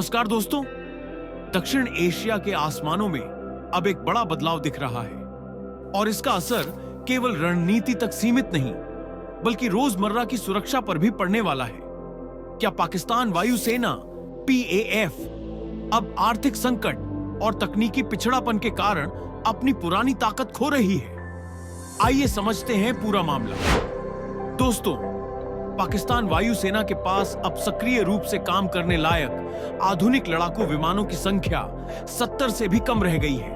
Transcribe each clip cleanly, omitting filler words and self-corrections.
नमस्कार दोस्तों। दक्षिण एशिया के आसमानों में अब एक बड़ा बदलाव दिख रहा है और इसका असर केवल रणनीति तक सीमित नहीं बल्कि रोजमर्रा की सुरक्षा पर भी पड़ने वाला है। क्या पाकिस्तान वायुसेना PAF अब आर्थिक संकट और तकनीकी पिछड़ापन के कारण अपनी पुरानी ताकत खो रही है? आइए समझते हैं पूरा मामला। दोस्तों, पाकिस्तान वायुसेना के पास अब सक्रिय रूप से काम करने लायक आधुनिक लड़ाकू विमानों की संख्या 70 से भी कम रह गई है।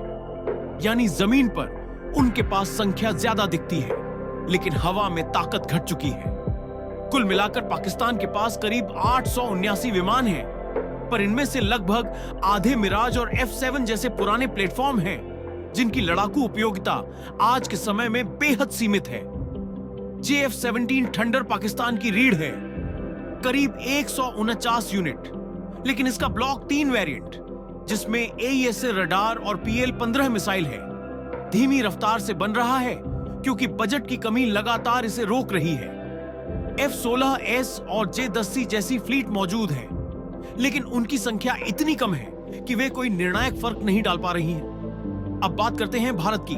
यानी जमीन पर उनके पास संख्या ज्यादा दिखती है लेकिन हवा में ताकत घट चुकी है। कुल मिलाकर पाकिस्तान के पास करीब 879 विमान हैं, पर इनमें से लगभग आधे मिराज और F7 जैसे पुराने प्लेटफॉर्म हैं जिनकी लड़ाकू उपयोगिता आज के समय में बेहद सीमित है। JF-17 थंडर पाकिस्तान की रीढ़ है, करीब 149 यूनिट, लेकिन इसका ब्लॉक 3 वेरिएंट जिसमें AESA रडार और PL-15 मिसाइल है, धीमी रफ्तार से बन रहा है क्योंकि बजट की कमी लगातार इसे रोक रही है। F-16S और J-10C जैसी फ्लीट मौजूद है, लेकिन उनकी संख्या इतनी कम है कि वे कोई निर्णायक फर्क नहीं डाल पा रही हैं। अब बात करते हैं भारत की।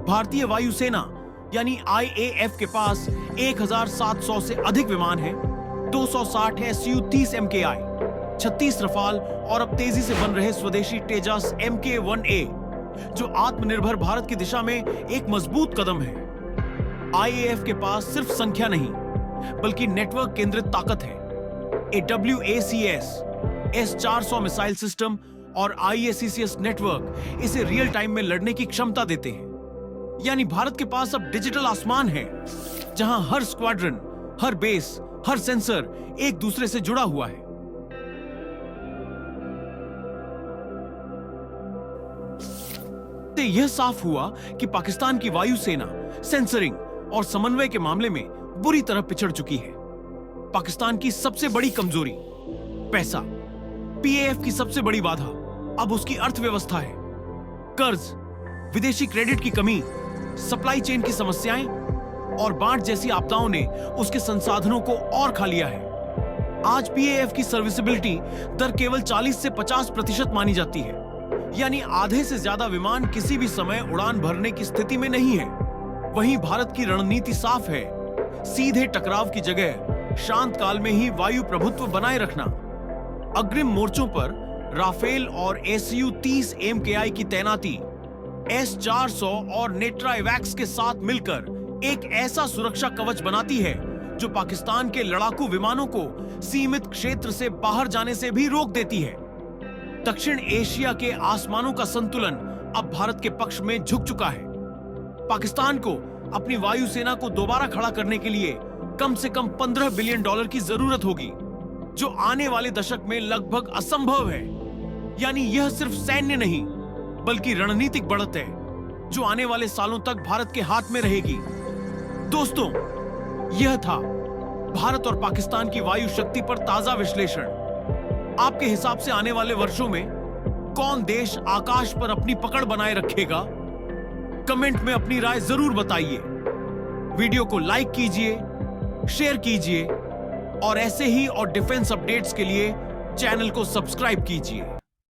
भारतीय वायुसेना यानी IAF के पास 1700 से अधिक विमान हैं, 260 है Su-30 MKI, 36 रफाल और अब तेजी से बन रहे स्वदेशी तेजस Mk-1A, जो आत्मनिर्भर भारत की दिशा में एक मजबूत कदम है। IAF के पास सिर्फ संख्या नहीं बल्कि नेटवर्क केंद्रित ताकत है। AWACS S-400 मिसाइल सिस्टम और IACCS नेटवर्क इसे रियल टाइम में लड़ने की क्षमता देते हैं। यानी भारत के पास अब डिजिटल आसमान है जहां हर स्क्वाड्रन, हर बेस, हर सेंसर एक दूसरे से जुड़ा हुआ है। तो यह साफ हुआ कि पाकिस्तान की वायुसेना सेंसरिंग और समन्वय के मामले में बुरी तरह पिछड़ चुकी है। पाकिस्तान की सबसे बड़ी कमजोरी पैसा, PAF की सबसे बड़ी बाधा अब उसकी अर्थव्यवस्था है। कर्ज, विदेशी क्रेडिट की कमी, सप्लाई चेन की समस्याएं और बाढ़ जैसी आपदाओं ने उसके संसाधनों को और खा लिया है। आज PAF की सर्विसिबिलिटी दर केवल 40 से 50% मानी जाती है, यानी आधे से ज्यादा विमान किसी भी समय उड़ान भरने की स्थिति में नहीं है। वहीं भारत की रणनीति साफ है, सीधे टकराव की जगह शांत काल में ही वायु प्रभुत्व बनाए रखना। अग्रिम मोर्चों पर राफेल और Su-30 MKI की तैनाती S-400 और नेट्रा-एवैक्स के साथ मिलकर एक ऐसा सुरक्षा कवच बनाती है जो पाकिस्तान के लड़ाकू विमानों को सीमित क्षेत्र से बाहर जाने से भी रोक देती है। दक्षिण एशिया के आसमानों का संतुलन अब भारत के पक्ष में झुक चुका है। पाकिस्तान को अपनी वायुसेना को दोबारा खड़ा करने के लिए कम से कम $15 बिलियन की जरूरत होगी, जो आने वाले दशक में लगभग असंभव है। यानी यह सिर्फ सैन्य नहीं बल्कि रणनीतिक बढ़त है जो आने वाले सालों तक भारत के हाथ में रहेगी। दोस्तों, यह था भारत और पाकिस्तान की वायु शक्ति पर ताजा विश्लेषण। आपके हिसाब से आने वाले वर्षों में कौन देश आकाश पर अपनी पकड़ बनाए रखेगा? कमेंट में अपनी राय जरूर बताइए। वीडियो को लाइक कीजिए, शेयर कीजिए और ऐसे ही और डिफेंस अपडेट्स के लिए चैनल को सब्सक्राइब कीजिए।